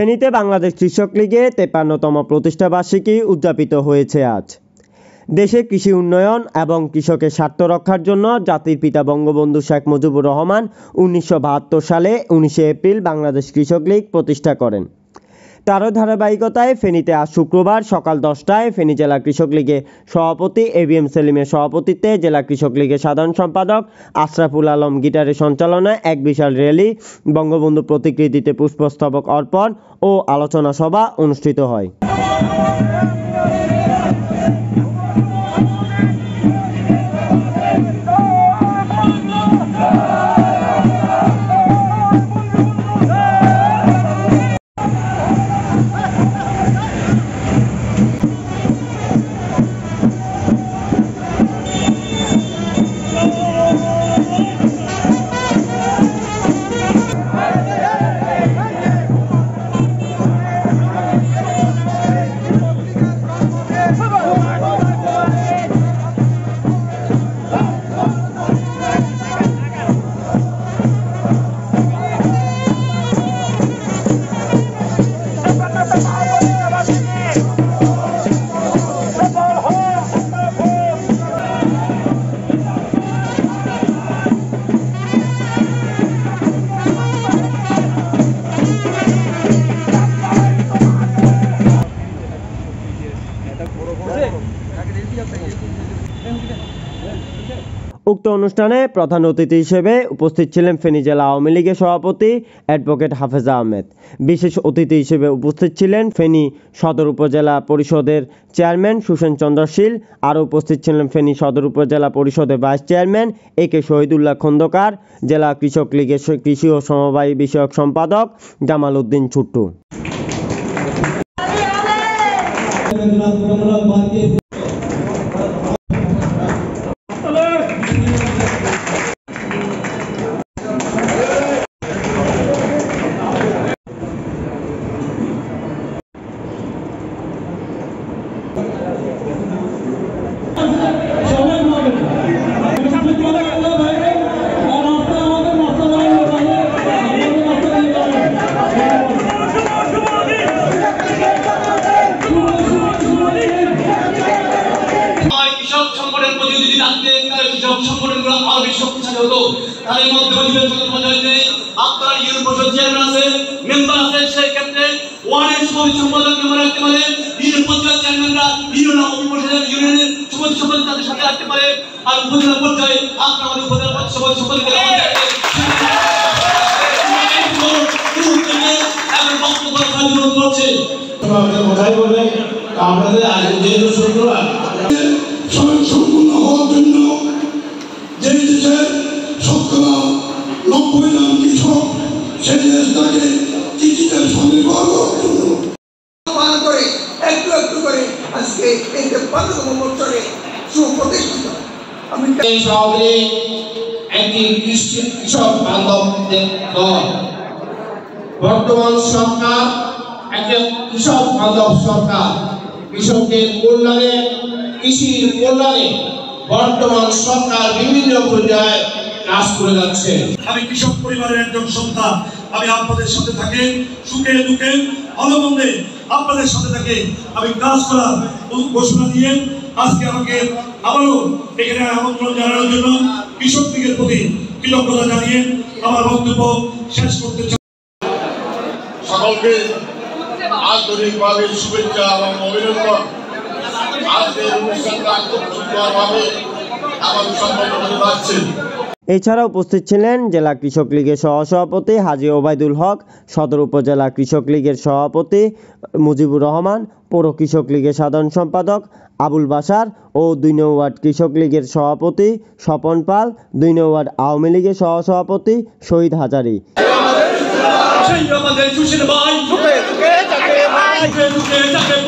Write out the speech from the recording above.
ফেনীতে বাংলাদেশ কৃষক লীগে 53তম প্রতিষ্ঠাবার্ষিকী উদযাপিত হয়েছে আজ। দেশে কৃষি উন্নয়ন এবং কৃষকের স্বার্থ রক্ষার জন্য জাতির পিতা বঙ্গবন্ধু শেখ মুজিবুর রহমান 1972 সালে 19 এপ্রিল বাংলাদেশ কৃষক লীগ প্রতিষ্ঠা করেন। তারও ধারাবাহিকতায় ফেনীতে আজ শুক্রবার সকাল 10টায় ফেনী জেলা কৃষক লীগের সভাপতি এবিএম সেলিমের সভাপতিত্বে জেলা কৃষক লীগের সাধারণ সম্পাদক আশরাফুল আলম গিটারের সঞ্চালনায় এক বিশাল র্যালি, বঙ্গবন্ধু প্রতিকৃতিতে পুষ্পস্তবক অর্পণ ও আলোচনা সভা অনুষ্ঠিত হয়। উক্ত অনুষ্ঠানে প্রধান অতিথি হিসেবে উপস্থিত ছিলেন ফেনী জেলা আওয়ামী লীগের সভাপতি অ্যাডভোকেট হাফেজা আহমেদ। বিশেষ অতিথি হিসেবে উপস্থিত ছিলেন ফেনী সদর উপজেলা পরিষদের চেয়ারম্যান সুসেন চন্দ্র শীল। আরও উপস্থিত ছিলেন ফেনী সদর উপজেলা পরিষদের ভাইস চেয়ারম্যান একে শহীদুল্লাহ খন্দকার, জেলা কৃষক লীগের কৃষি ও সমবায় বিষয়ক সম্পাদক জামাল উদ্দিন ছুট্টু। সম্পূর্ণ হওয়ার জন্য যে দেশের শতকরা 90 লাখ কৃষক সেই দেশটাকে কৃষিতে স্বনির্ভর হওয়ার জন্য করে একটু একটু করে আজকে এই 53তম বছরে সুপ্রতিষ্ঠিত। আমি শহরে একটি কৃষক বান্ধব দল, বর্তমান সরকার একটা কৃষক বান্ধব সরকার। কৃষকের কল্যাণে, কৃষির কল্যাণে বর্তমান সরকার বিভিন্ন পর্যায়ে কাজ করে যাচ্ছে। আমি কৃষক পরিবারের একজন সন্তান, আমি আপনাদের সাথে থাকি সুখে দুঃখে ভালো মন্দে আপনাদের সাথে থাকি। আমি কাজ করার ঘোষণা দিয়ে আজকে আমাকে আবারও এখানে আমন্ত্রণ জানানোর জন্য কৃষক লীগের প্রতি কৃতজ্ঞতা জানিয়ে আমার বক্তব্য শেষ করতে চাই। সকলকে আন্তরিকভাবে শুভেচ্ছা এবং অভিনন্দন। আজকের অনুষ্ঠানটা খুব সুন্দরভাবে আমাদের সম্পন্ন হতে পারছে। এছাড়া উপস্থিত ছিলেন জেলা কৃষক লীগের সহসভাপতি হাজী ওবায়দুল হক, সদর উপজেলা কৃষক লীগের সভাপতি মুজিবুর রহমান, পৌর কৃষক লীগের সাধারণ সম্পাদক আবুল বাশার ও 2 নং ওয়ার্ড কৃষক লীগের সভাপতি স্বপন পাল, 2 নং ওয়ার্ড আওয়ামী লীগের সহসভাপতি শহীদ হাজারি। আমাদের